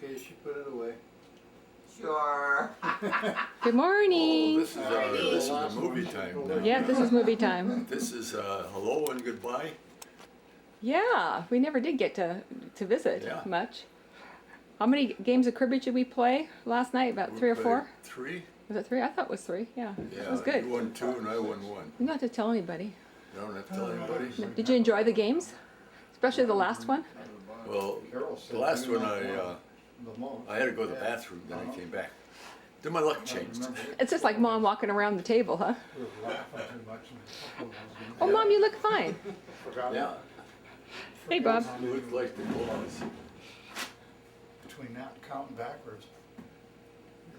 Okay, she put it away. Sure. Good morning. Oh, this is the movie time now. Yeah, this is movie time. This is hello and goodbye. Yeah, we never did get to visit Yeah. much. How many games of cribbage did we play last night? About We 3 or played 4? 3. Was it 3? I thought it was 3. Yeah, Yeah, it was good. You won 2 and I won 1. You don't have to tell anybody. You don't have to tell anybody. Did you enjoy the games? Especially the last one? Well, the last one I had to go to the bathroom, then I came back. Then my luck changed. It's just like Mom walking around the table, huh? We were laughing too much in a couple of those games. Oh, Mom, you look fine. Yeah, Hey, Bob. you look like the boys. Between that and counting backwards.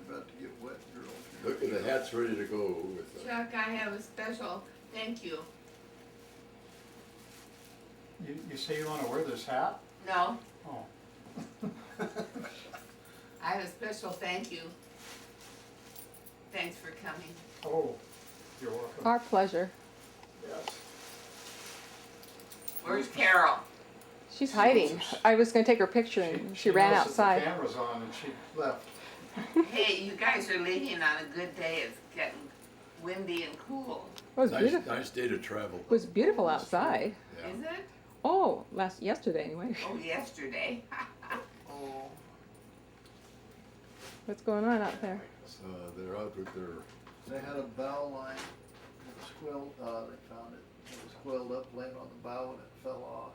You're about to get wet, girl. Look at the hats ready to go with Chuck, I have a special thank you. You say you want to wear this hat? No, Oh. I have a special thank you. Thanks for coming. Oh, you're welcome. Our pleasure. Yes. Where's Carol? She's hiding. I was going to take her picture and she ran noticed that outside. the camera's on and she left. Hey, you guys are leaving on a good day. It's getting windy and cool. It was nice, beautiful. nice day to travel. It was beautiful outside. Yeah. Is it? Oh, yesterday anyway. Oh, yesterday. Oh. What's going on out there? They're out with their. They had a bow line, it was quilled, they found it, it was quilled up, laying on the bow and it fell off.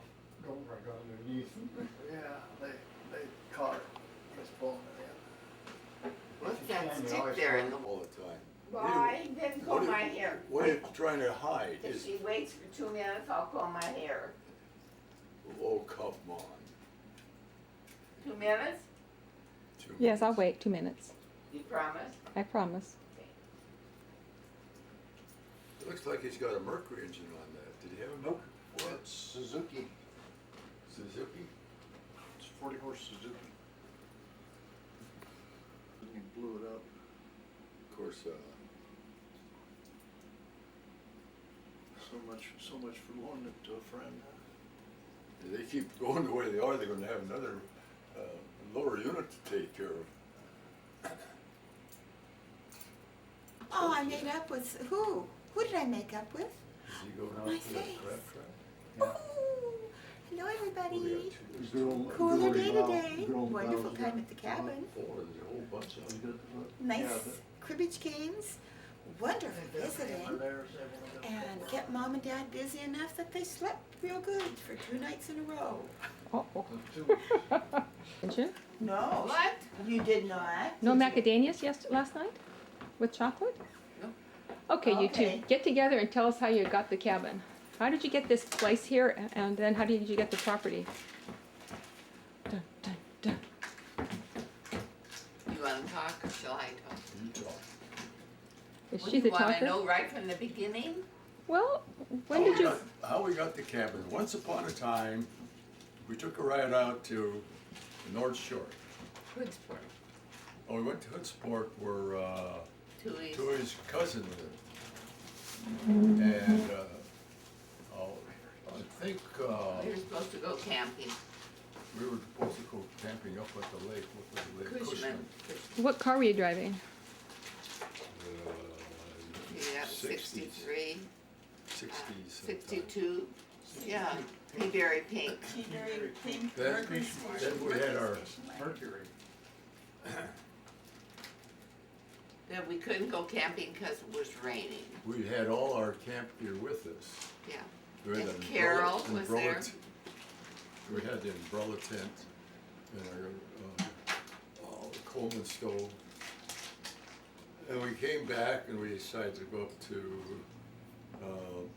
Oh my God, underneath. Yeah, they caught it, he was pulling it in. What's you that can, you stick always there in find the all the time. Why? Then comb my hair. What are you trying to hide? If Is, she waits for 2 minutes, I'll comb my hair. oh, come on. 2 minutes? 2 Yes, I'll minutes. wait 2 minutes. You promise? I promise. It looks like he's got a Mercury engine on that. Did he have a Nope, Mercury? it's Suzuki, Suzuki? it's 40-horse Suzuki. He blew it up. Of course, So much for loaning it to a friend. they keep going the way they are, they're gonna have another lower unit to take care of. Oh, I made up with who? Who did I make up with? Is he going out My to that face. crab trap? Oh, hello Oh, they everybody. got 2. Cooler day today. Wonderful time at the cabin. 4, there's a whole bunch of them. Nice cribbage games. Wonderful visiting. And kept Mom and Dad busy enough that they slept real good for 2 nights in a row. Oh, did you? No. What? You did not? No macadamias last night? With chocolate? No. Okay, you Okay. two, get together and tell us how you got the cabin. How did you get this place here, and then how did you get the property? Dun, dun, dun. You want to talk or shall I talk? You talk. Is What she do you the want to talker? know right from the beginning? Well, when did you? How we got the cabin? Once upon a time, we took a ride out to the North Shore. Hoodsport. Oh, we went to Hoodsport where Tui's. Tui's cousin lived. And I think We were supposed to go camping. we were supposed to go camping up at the lake. What was the lake? Cushman. What car were you driving? Yeah, 60s. 63, 60s. 62. Yeah, Peaberry Pink. Very pink Then Mercury we had our Mercury. Then we couldn't go camping because it was raining. we had all our camp gear with us. Yeah. We had And an Carol umbrella was there. We had the umbrella tent and our Coleman stove. And we came back and we decided to go up to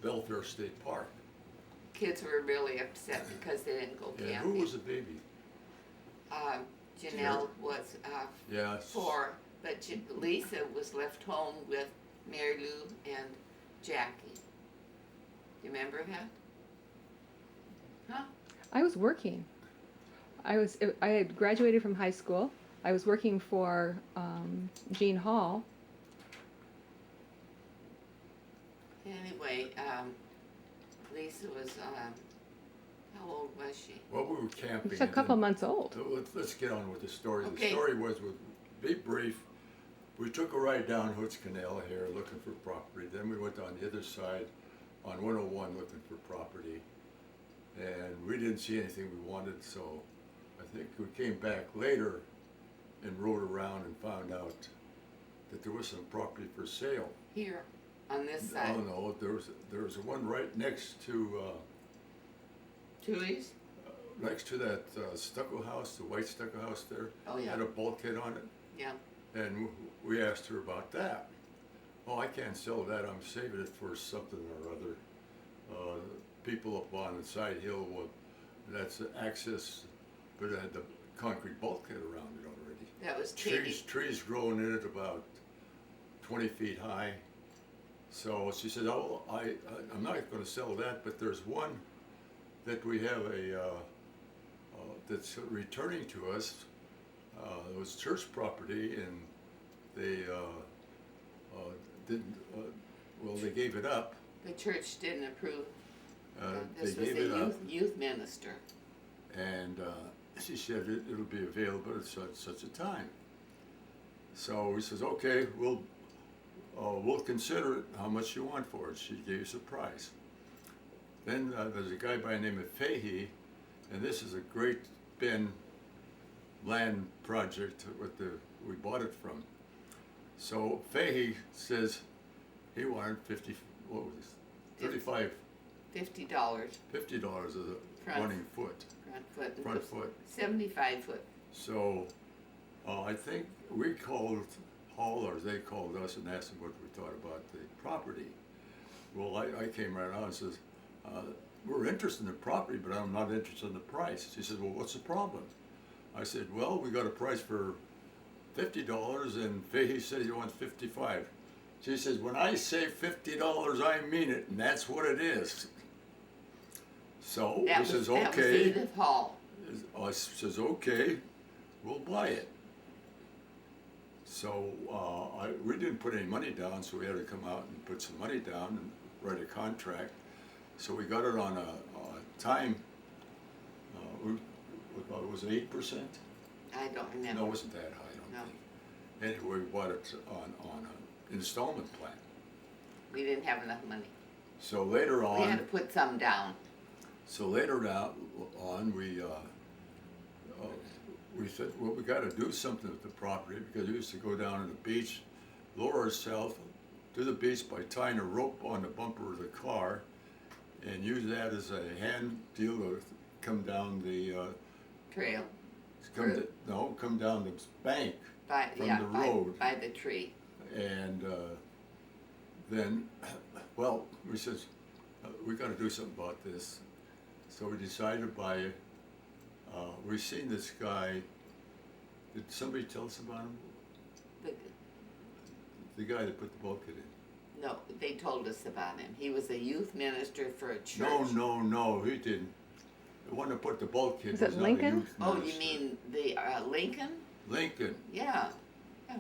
Belfair State Park. Kids were really upset because they didn't go And camping. who was the baby? Janelle was Yeah. 4, but Lisa was left home with Mary Lou and Jackie. Do you remember that? Huh? I was working. I had graduated from high school. I was working for Jean Hall. Anyway, Lisa was How old was she? Well, we were camping. It's a and couple then- months old. So let's get on with the story. The Okay. story was, be brief, we took a ride down Hoods Canal here looking for property. Then we went on the other side on 101 looking for property. And we didn't see anything we wanted, so I think we came back later and rode around and found out that there was some property for sale. Here, on this side. Oh no, there was one right next to Tui's? that stucco house, the white stucco house there. Oh, yeah. Had a bulkhead on it. Yeah. And we asked her about that. Oh, I can't sell that, I'm saving it for something or other. People up on the side hill, that's access, but it had the concrete bulkhead around it already. That was Katie. Trees growing in it about 20 feet high. So she said, oh, I'm not gonna sell that, but there's one that we have that's returning to us. It was church property, and they didn't, they gave it up. The church didn't approve. They This was gave it the up, youth minister. and she said it'll be available at such a time. So he says, okay, we'll consider it, how much you want for it. She gave us a price. Then there's a guy by the name of Fahey, and this is a Great Bend land project we bought it from. So Fahey says he wanted what was this, $35, $50 $50 as a Front. running foot, front foot. and front put foot. 75 foot. So I think we called Hall, or they called us and asked them what we thought about the property. Well, I came right out and says, we're interested in the property, but I'm not interested in the price. She said, well, what's the problem? I said, well, we got a price for $50, and Fahey said he wants $55. She says, when I say $50, I mean it, and that's what it is. So That he was, says, that was okay. Edith Hall. I says, okay, we'll buy it. So we didn't put any money down, so we had to come out and put some money down and write a contract. So we got it on a time, was it 8%? I don't remember. No, it wasn't that high, I don't No. think. Anyway, we bought it on an installment plan. We didn't have enough money. So later We had to on, put some down. we said, well, we gotta do something with the property, because we used to go down to the beach, lower ourselves to the beach by tying a rope on the bumper of the car, and use that as a hand deal to come down the, Trail. come down the bank By, from yeah, the by, road. by the tree. And then, well, we says, we gotta do something about this. So we decided to buy it. We seen this guy, did somebody tell us about him? The, The guy that put the bulkhead in? no, they told us about him. He was a youth minister for a church. No, he didn't. The one that put the bulkhead Is was it not a Lincoln? youth Oh, you minister. mean the Lincoln? Lincoln. Yeah.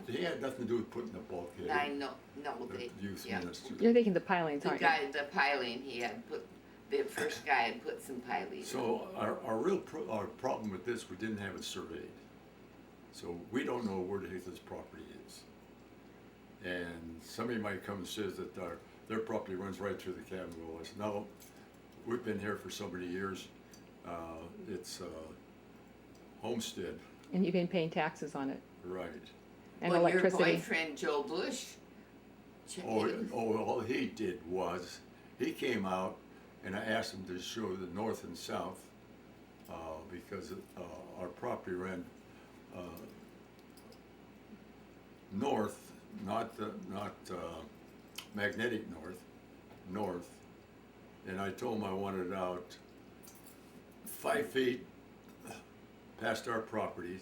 He had nothing to do with putting the bulkhead I in. know, no, The they, youth yeah. minister. You're thinking the pilings, The aren't you? guy, the piling, he had put, the first guy had put some piling. So our real our problem with this, we didn't have it surveyed. So we don't know where the heck this property is. And somebody might come and says that their property runs right through the cabin. Well, I said, no, we've been here for so many years. It's homestead, And you've been paying taxes on it right. and Well, electricity. your boyfriend, Joe Bush, All he did was, he came out and I asked him to show the north and south, because our property ran north, not magnetic north. And I told him I wanted it out 5 feet past our property.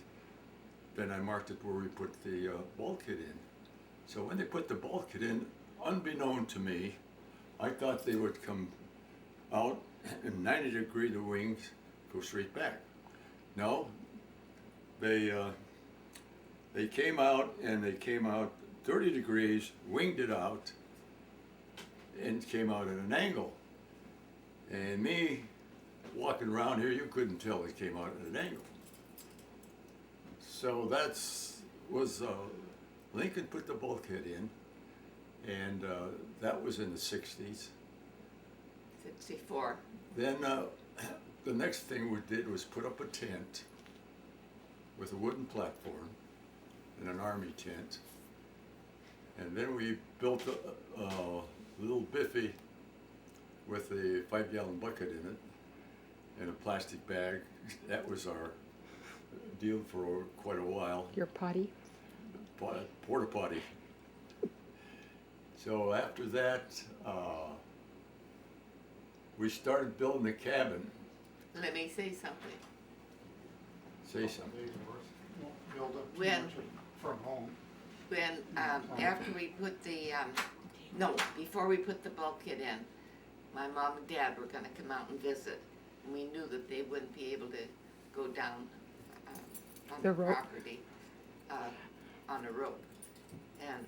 Then I marked it where we put the bulkhead in. So when they put the bulkhead in, unbeknown to me, I thought they would come out and 90 degree the wings go straight back. No, they came out and they came out 30 degrees, winged it out, and came out at an angle. And me, walking around here, you couldn't tell it came out at an angle. So Lincoln put the bulkhead in, and that was in the 60s. 64. Then the next thing we did was put up a tent with a wooden platform and an army tent. And then we built a little biffy with a 5-gallon bucket in it and a plastic bag. That was our deal for quite a while. Your potty? Porta potty. So after that, we started building a cabin. Let me say something. Say something. Won't build up too When- much from home. When, after we put the, no, before we put the bulkhead in, my mom and dad were gonna come out and visit. And we knew that they wouldn't be able to go down on The the rope. property, on a rope. And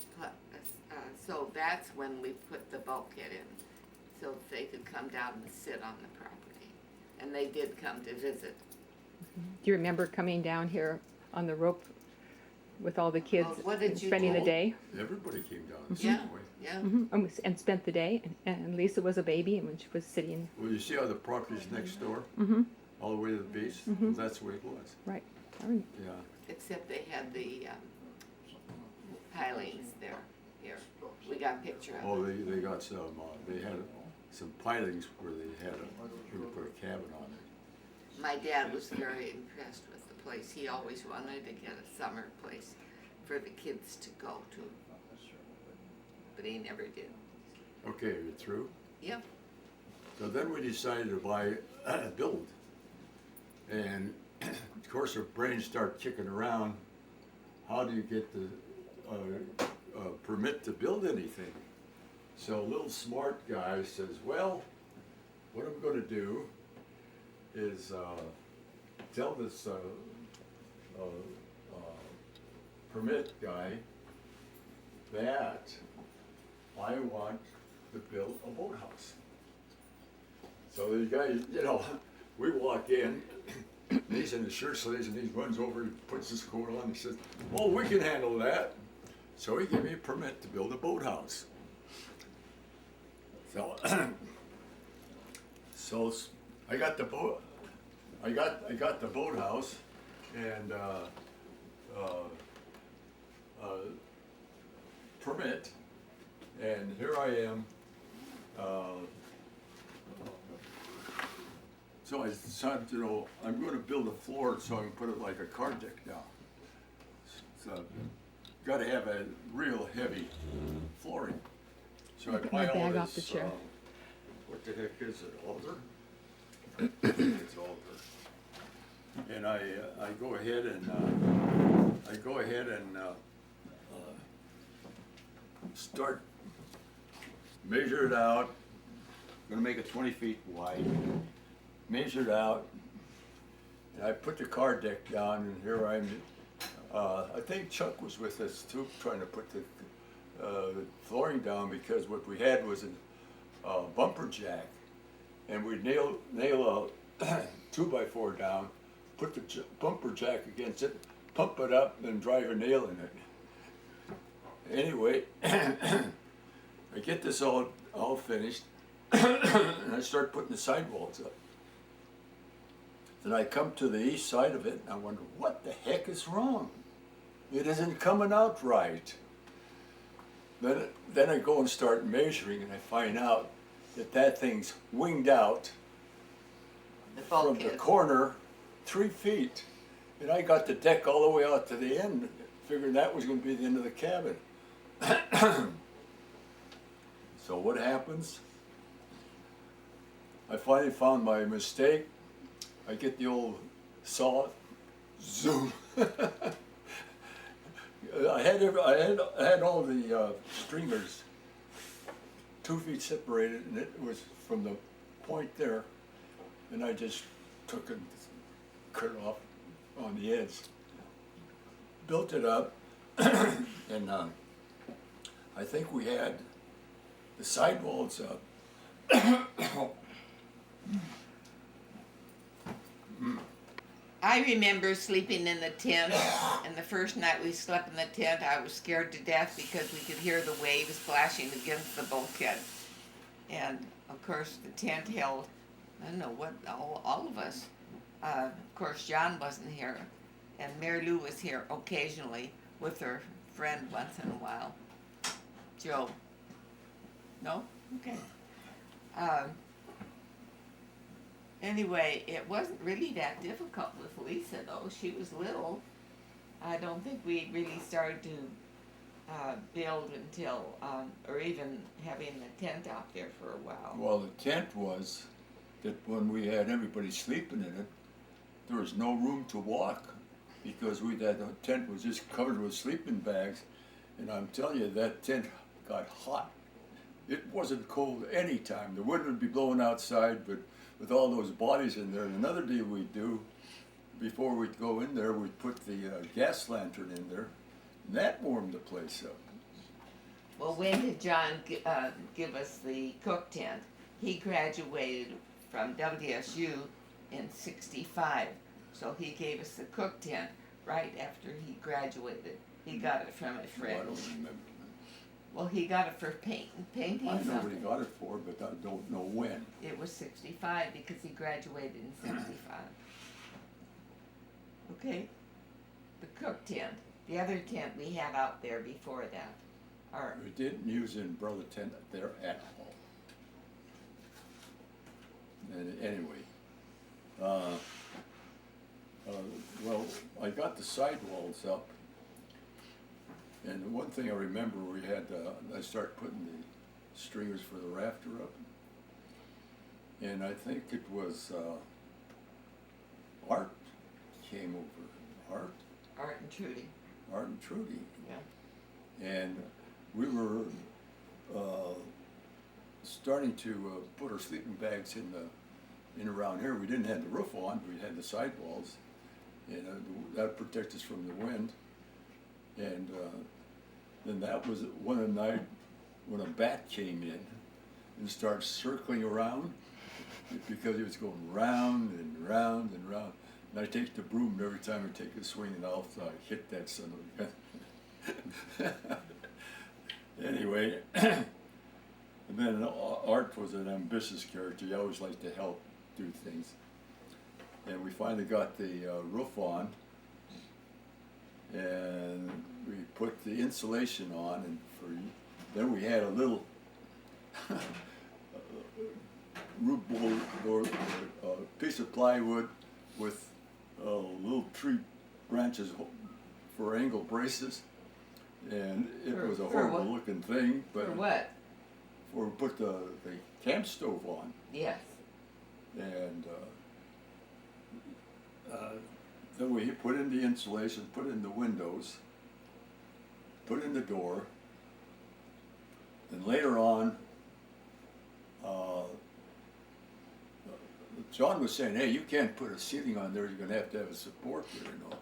so that's when we put the bulkhead in, so they could come down and sit on the property. And they did come to visit. Do you remember coming down here on the rope with all the kids Well, what did and you spending the do? day? Everybody came down the Yeah. same way. Yeah, And spent the day, and Lisa was a baby, and when she was sitting, Well, you see how the property's next door, all the way to the beach? Well, that's the way it was. right, I mean, Yeah. except they had the pilings there, here. We got a picture of Oh, it. they got some, they had some pilings where they had they put a cabin on it. My dad was very impressed with the place. He always wanted to get a summer place for the kids to go to, but he never did. Okay, you're through? Yep. So then we decided to build. And of course our brains start kicking around. How do you get the permit to build anything? So a little smart guy says, well, what I'm gonna do is tell this permit guy that I want to build a boathouse. So the guy, we walk in, and he's in his shirt sleeves, and he runs over, he puts his coat on, he says, oh, we can handle that. So he gave me a permit to build a boathouse. So, so I got the boathouse, and permit, and here I am. So I decided, I'm going to build a floor so I can put it like a car deck down. So, got to have a real heavy flooring. So I Get my buy all bag off this. the chair. What the heck is it? Alder? It's alder. And I go ahead and start measure it out. I'm gonna make it 20 feet wide. Measure it out. And I put the car deck down, and here I'm. I think Chuck was with us too, trying to put the flooring down, because what we had was a bumper jack, and we'd nail a 2x4 down, put the bumper jack against it, pump it up, and drive a nail in it. Anyway, I get this all finished, and I start putting the sidewalls up. Then I come to the east side of it, and I wonder, what the heck is wrong? It isn't coming out right. Then I go and start measuring, and I find out that thing's winged out The from the bulkhead. corner 3 feet. And I got the deck all the way out to the end, figuring that was going to be the end of the cabin. So what happens? I finally found my mistake. I get the old saw, zoom. I had all the stringers 2 feet separated, and it was from the point there, and I just took and cut it off on the edge. Built it up, and I think we had the sidewalls up. I remember sleeping in the tent, and the first night we slept in the tent, I was scared to death because we could hear the waves splashing against the bulkhead. And of course, the tent held, I don't know what, all of us. Of course, John wasn't here, and Mary Lou was here occasionally with her friend once in a while. Joe. No? Okay. Anyway, it wasn't really that difficult with Lisa, though. She was little. I don't think we really started to build until, or even having the tent out there for a while. Well, the tent was that when we had everybody sleeping in it, there was no room to walk because the tent was just covered with sleeping bags, and I'm telling you, that tent got hot. It wasn't cold any time. The wind would be blowing outside, but with all those bodies in there. And another deal we'd do, before we'd go in there, we'd put the gas lantern in there, and that warmed the place up. Well, when did John give us the cook tent? He graduated from WSU in '65, so he gave us the cook tent right after he graduated. He got it from a I friend. don't remember. Well, he got it for painting I know what he something. got it for, but I don't know when. It was '65 because he graduated in '65. Okay, the cook tent. The other tent we had out there before that. Or, We didn't use the umbrella tent there at all. And anyway, well, I got the sidewalls up, and the one thing I remember, we had, I started putting the stringers for the rafter up, and I think it was Art came over, Art and Trudy. Art and Trudy. Yeah. And we were starting to put our sleeping bags in around here. We didn't have the roof on, we had the sidewalls, and that protects us from the wind. And then that was one night when a bat came in and started circling around because it was going round and round and round. And I take the broom, and every time I take a swing and I'll hit that son of a gun. Anyway, and then Art was an ambitious character. He always liked to help do things. And we finally got the roof on, and we put the insulation on, and then we had a little root board, piece of plywood with little tree branches for angle braces, and it was a For horrible what? looking thing. But For what? for we put the camp stove on, Yes. and then we put in the insulation, put in the windows, put in the door, and later on, John was saying, "Hey, you can't put a ceiling on there. You're going to have a support there, you know.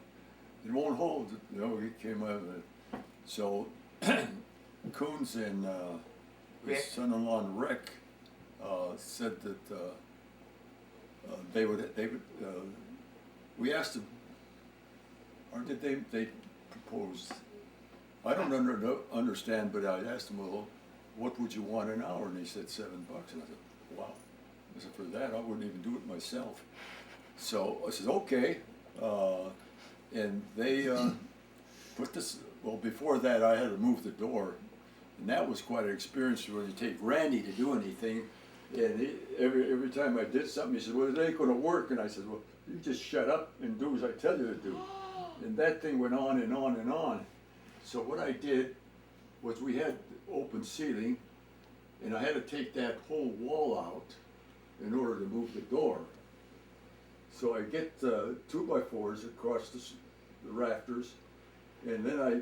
It won't hold." You know, he came out of it. So Coons and his Rick. son-in-law Rick said that they would. We asked them, or did they propose? I don't understand, but I asked them, well, what would you want an hour? And he said $7. And I said, wow. I said, for that, I wouldn't even do it myself. So I said, okay. And they put this, well, before that, I had to move the door. And that was quite an experience when you take Randy to do anything. And every time I did something, he said, well, it ain't going to work. And I said, well, you just shut up and do as I tell you to do. And that thing went on and on and on. So what I did was we had open ceiling, and I had to take that whole wall out in order to move the door. So I get 2x4s across the rafters, and then I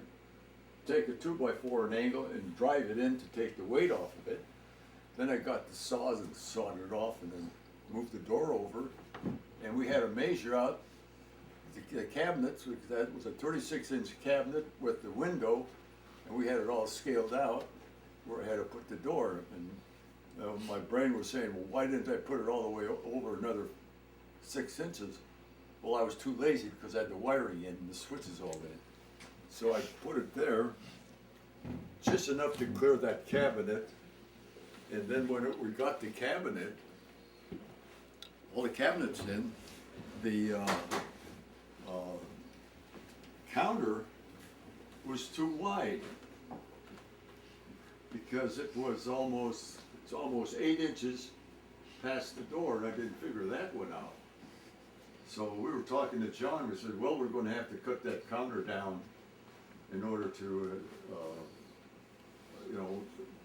take a 2x4 an angle and drive it in to take the weight off of it. Then I got the saws and sawed it off and then moved the door over, and we had to measure out the cabinets. That was a 36-inch cabinet with the window, and we had it all scaled out where I had to put the door. And my brain was saying, well, why didn't I put it all the way over another 6 inches? Well, I was too lazy because I had the wiring in and the switches all in. So I put it there, just enough to clear that cabinet. And then when we got the cabinet, all the cabinets in, the counter was too wide. Because it's almost 8 inches past the door, and I didn't figure that one out. So we were talking to John, we said, well, we're gonna have to cut that counter down in order to,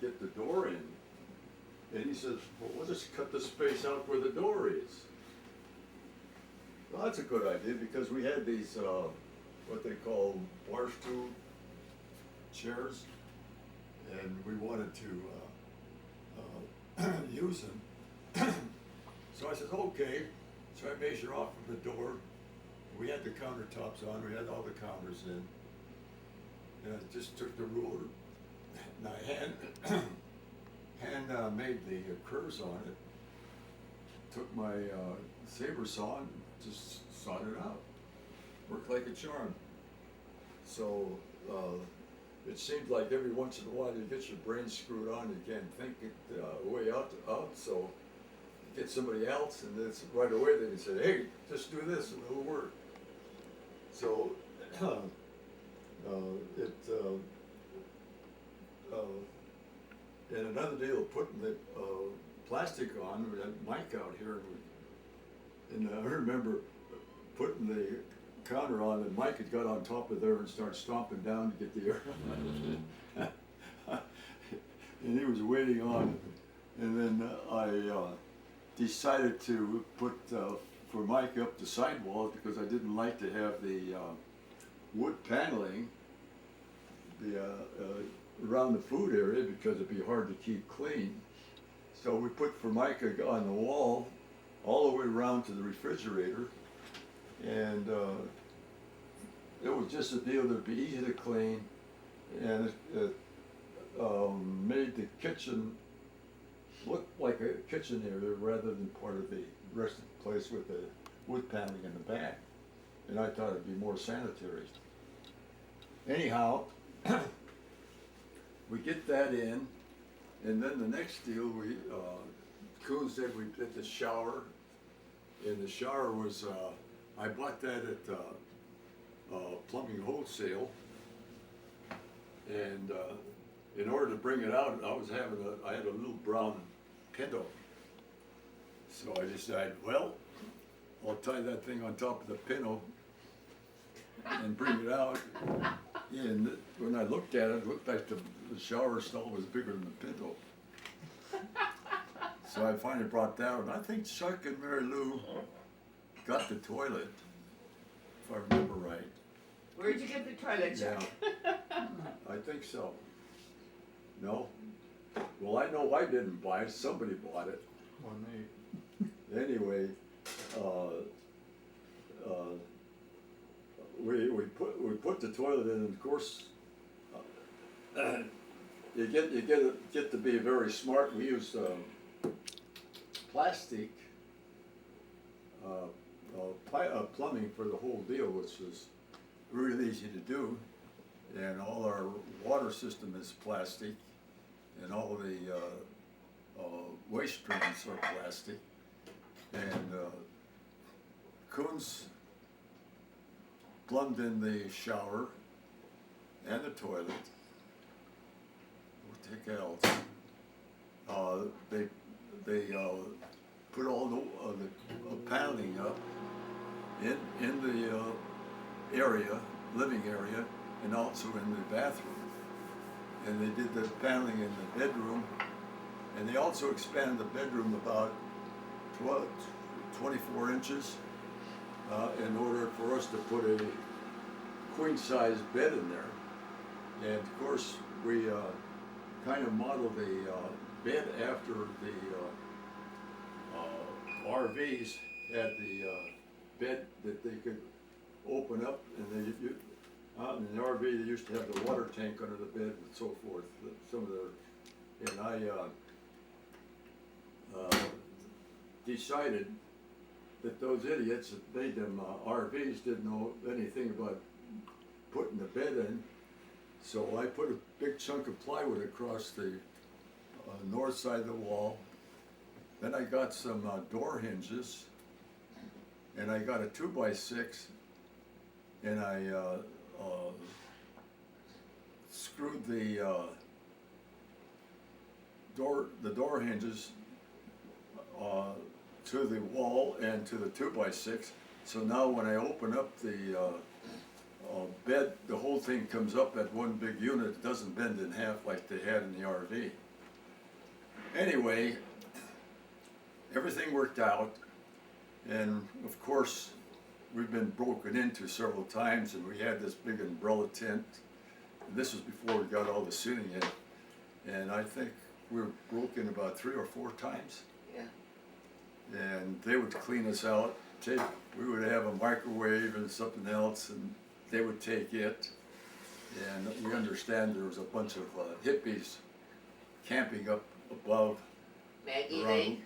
get the door in. And he says, well, we'll just cut the space out where the door is. Well, that's a good idea, because we had these, what they call bar stool chairs, and we wanted to, use them. So I said, okay. So I measure off from the door. We had the countertops on, we had all the counters in. And I just took the ruler and I made the curves on it. Took my saber saw and just sawed it out. Worked like a charm. So it seemed like every once in a while you get your brain screwed on, you can't think it way out, so get somebody else, and it's right away they can say, hey, just do this and it'll work. So and another deal of putting the plastic on, we had Mike out here, and I remember putting the counter on, and Mike had got on top of there and started stomping down to get the air on. And he was waiting on it. And then I decided to put for Mike up the sidewalls, because I didn't like to have the wood paneling around the food area, because it'd be hard to keep clean. So we put Formica on the wall all the way around to the refrigerator, and it was just a deal that'd be easy to clean, and it made the kitchen look like a kitchen area rather than part of the rest of the place with the wood paneling in the back. And I thought it'd be more sanitary. Anyhow, we get that in, and then the next deal, Coon said we did the shower, and the shower was, I bought that at Plumbing Wholesale, and in order to bring it out, I had a little brown Pinto. So I decided, well, I'll tie that thing on top of the Pinto and bring it out. And when I looked at it, it looked like the shower stall was bigger than the Pinto. So I finally brought that one. I think Chuck and Mary Lou got the toilet, if I remember right. Where'd you get the toilet, Chuck? Yeah. I think so. No? Well, I know I didn't buy it, somebody bought it. One me. Anyway, we put the toilet in, and of course, you get to be very smart. We used plastic plumbing for the whole deal, which was really easy to do. And all our water system is plastic, and all of the waste streams are plastic. And Coons plumbed in the shower and the toilet. What the heck else? They put all the paneling up in the area, living area, and also in the bathroom. And they did the paneling in the bedroom, and they also expanded the bedroom about 24 inches in order for us to put a queen-size bed in there. And of course, we kind of modeled the bed after the RVs had the bed that they could open up, and out in the RV they used to have the water tank under the bed and so forth. Some of the, and I decided that those idiots that made them RVs didn't know anything about putting the bed in. So I put a big chunk of plywood across the north side of the wall. Then I got some door hinges, and I got a 2x6, and I screwed the door hinges to the wall and to the 2x6. So now when I open up the bed, the whole thing comes up at one big unit. It doesn't bend in half like they had in the RV. Anyway, everything worked out, and of course we've been broken into several times, and we had this big umbrella tent, and this was before we got all the seating in, and I think we were broken about 3 or 4 times. Yeah. And they would clean us out, we would have a microwave and something else, and they would take it. And we understand there was a bunch of hippies camping up above Maggie around Lake.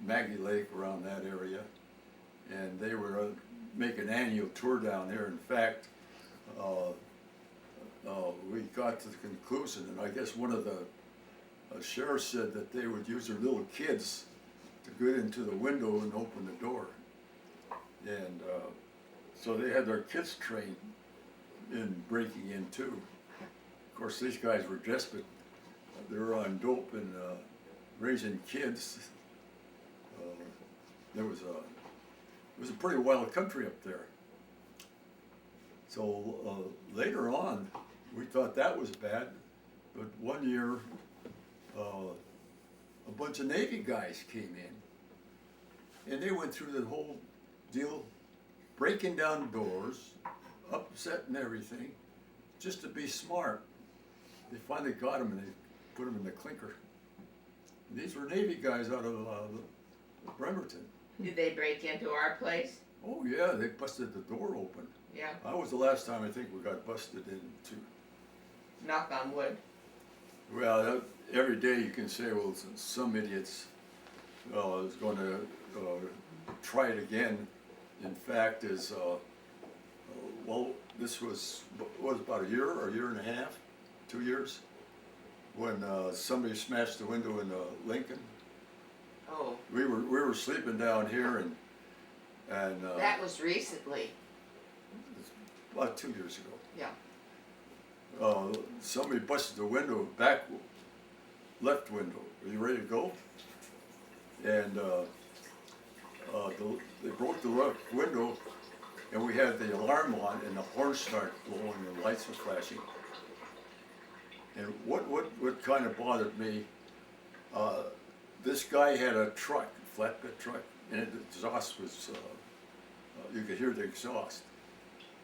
Maggie Lake, around that area, and they were making an annual tour down there. In fact, we got to the conclusion, and I guess one of the sheriffs said that they would use their little kids to get into the window and open the door, and so they had their kids trained in breaking in too. Of course, these guys were desperate. They were on dope and raising kids. It was a pretty wild country up there. So later on, we thought that was bad, but one year, a bunch of Navy guys came in, and they went through the whole deal, breaking down doors, upsetting everything, just to be smart. They finally got them, and they put them in the clinker. And these were Navy guys out of Bremerton. Did they break into our place? Oh yeah, they busted the door open. Yeah. That was the last time I think we got busted into. Knock on wood. Well, every day you can say, well, some idiots is going to try it again. In fact, well, this was about a year and a half, 2 years, when somebody smashed the window in Lincoln. Oh. We were sleeping down here, and That was recently. about 2 years ago. Yeah. Somebody busted the window, back left window. Are you ready to go? And they broke the left window, and we had the alarm on, and the horn started blowing, and the lights were flashing. And what kind of bothered me, this guy had a truck, flatbed truck, and the exhaust was, you could hear the exhaust.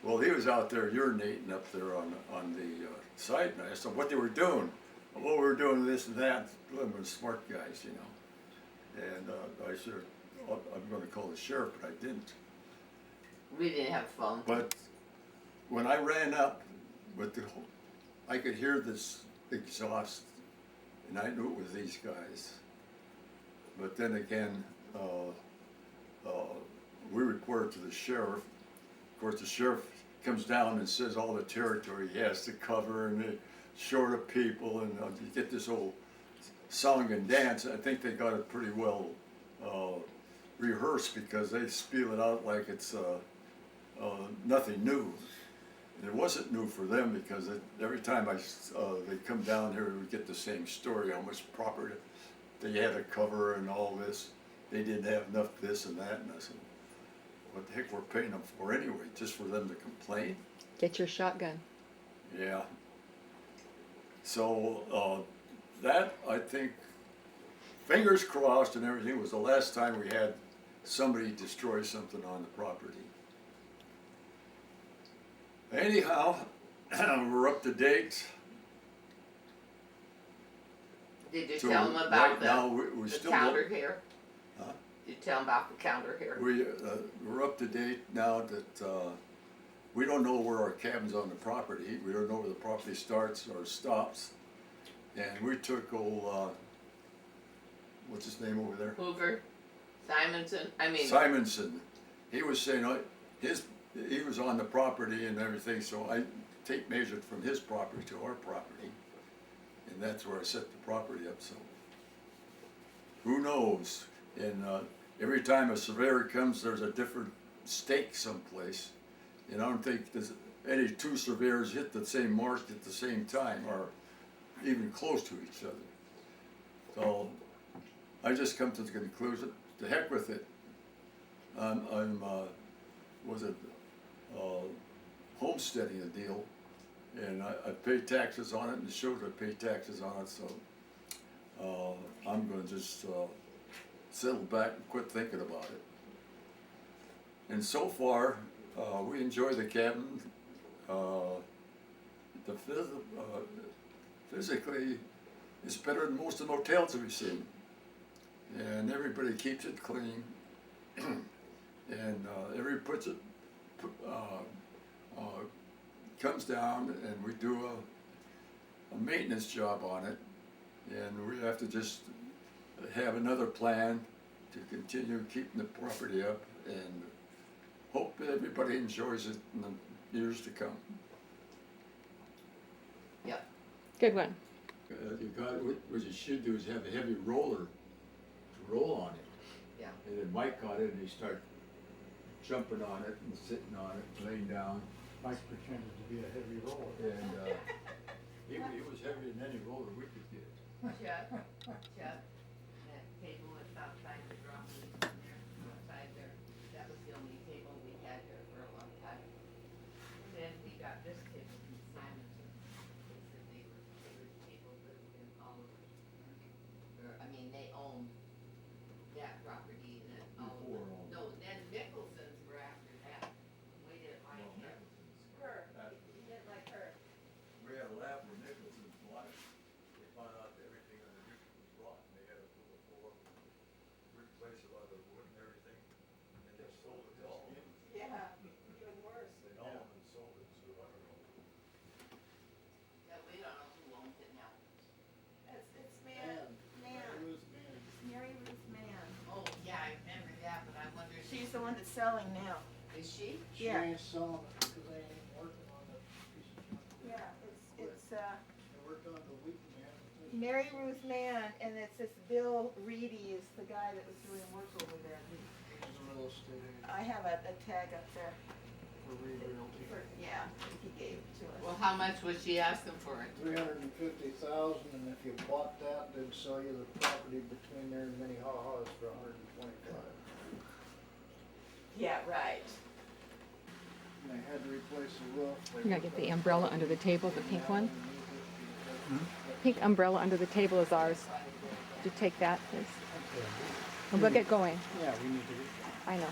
Well, he was out there urinating up there on the side, and I asked him what they were doing. Well, we were doing this and that. Them were smart guys, you know. And I said, I'm going to call the sheriff, but I didn't. We didn't have a phone. But when I ran up with I could hear this exhaust, and I knew it was these guys. But then again, we reported to the sheriff. Of course, the sheriff comes down and says all the territory he has to cover, and they're short of people, and you get this old song and dance. I think they got it pretty well rehearsed, because they spiel it out like it's nothing new. And it wasn't new for them, because every time they come down here, we get the same story, how much property they had to cover and all this. They didn't have enough this and that, and I said, what the heck we're paying them for anyway, just for them to complain? Get your shotgun. Yeah. So that, I think, fingers crossed and everything, was the last time we had somebody destroy something on the property. Anyhow, we're up to date. Did you So tell them about right now, we the still counter here? Huh? Did you tell them about the counter here? We're up to date now that we don't know where our cabin's on the property. We don't know where the property starts or stops. And we took old, what's his name over there? Hoover? Simonson, he was saying, he was on the property and everything, so I tape measured from his property to our property. And that's where I set the property up, so. Who knows? And, every time a surveyor comes, there's a different stake someplace. And I don't think there's any two surveyors hit the same mark at the same time, or even close to each other. So, I just come to the conclusion, to heck with it. Homesteading a deal, and I pay taxes on it, and it shows I pay taxes on it, so, I'm gonna just, settle back and quit thinking about it. And so far, we enjoy the cabin. Physically, it's better than most of the motels we've seen. And everybody keeps it clean. And everybody puts it, comes down and we do a maintenance job on it. And we have to just have another plan to continue keeping the property up and hope that everybody enjoys it in the years to come. Good one. What you should do is have a heavy roller to roll on it. Yeah. And then Mike got it and he started jumping on it and sitting on it, laying down. Mike pretended to be a heavy roller. And he was heavier than any roller we could get. Chet, that table was outside the drum in there, outside there. That was the only table we had there for a long time. Then we got this table from Simonson. They said they were the table that in all of it. They owned that property and then all of Before it. all. No, then Nicholson's were after that. We didn't like him. Her, we didn't like her. We had a lab where Nicholson's bought it. They found out that everything underneath was rotten. They had to put a floor, replace a lot of the wood and everything. And they sold it to all. Yeah, even worse. They all of them sold it, so I don't know. Yeah, we don't know who owns it now. It's Mary Ruth Mann. Oh, yeah, I remember that, but I wonder if She's the one that's selling now. is she? She Yeah. ain't selling it because they ain't working on the piece of junk. Yeah, it's, They worked on the weekend, man. Mary Ruth Mann, and it's this Bill Reedy is the guy that was doing work over there. He's a real estate agent I have a tag up there. for Reed Realty. Yeah, he gave it to us. Well, how much was she asking for it? $350,000, and if you bought that, they'd sell you the property between there and Minnehaha for $125,000. Yeah, right. And they had to replace the roof. They You gotta get the umbrella under the table, the pink one. underneath it. Pink umbrella under the table is ours. Would you take that, please? And we'll get going. Yeah, we need to. I know.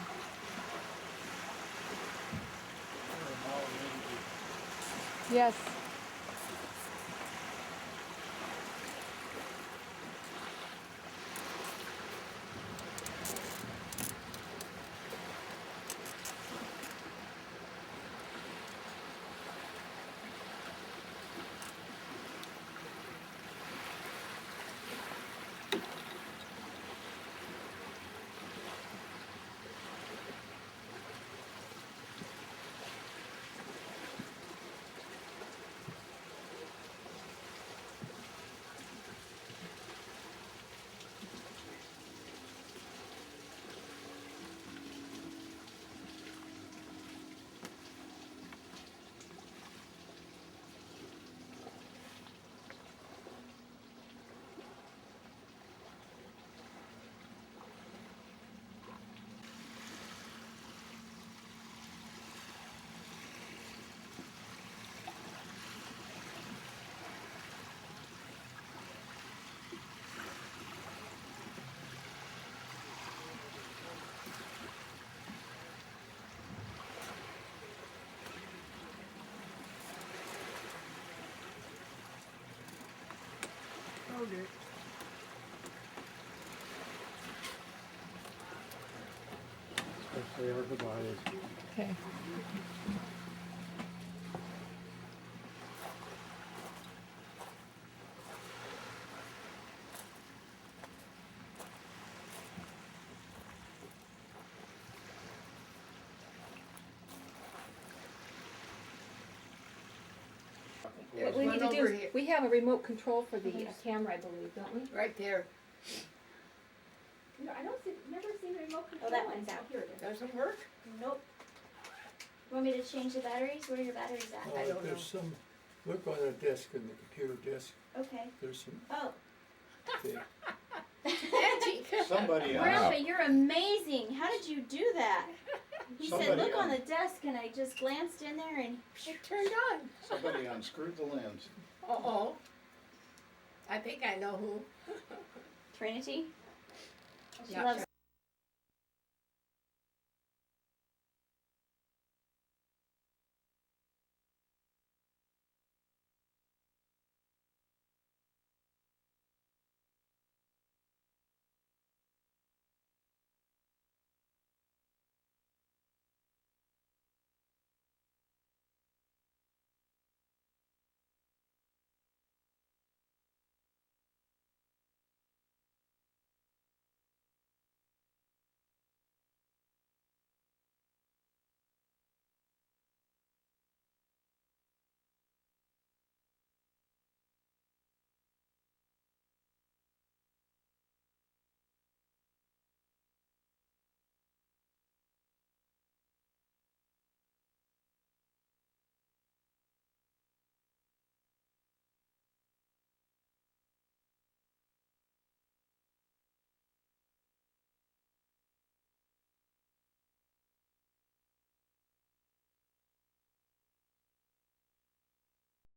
Yes. Okay. Let's say our goodbyes. Okay. Yeah. What we One need to do over is, here. we have a remote control for the camera, I believe, don't we? Right there. No, I don't see, never seen a remote control. that one's out. Here it is. Doesn't work? Nope. Want me to change the batteries? Where are your batteries at? I don't There's some, look on the desk, in the computer desk, Okay. there's some, Oh. thing. Somebody Grandpa, on, you're amazing. How did you do that? He said, Somebody look on on- the desk, and I just glanced in there and It turned on. somebody unscrewed the lens. Uh-oh. I think I know who. Trinity. She Yeah, loves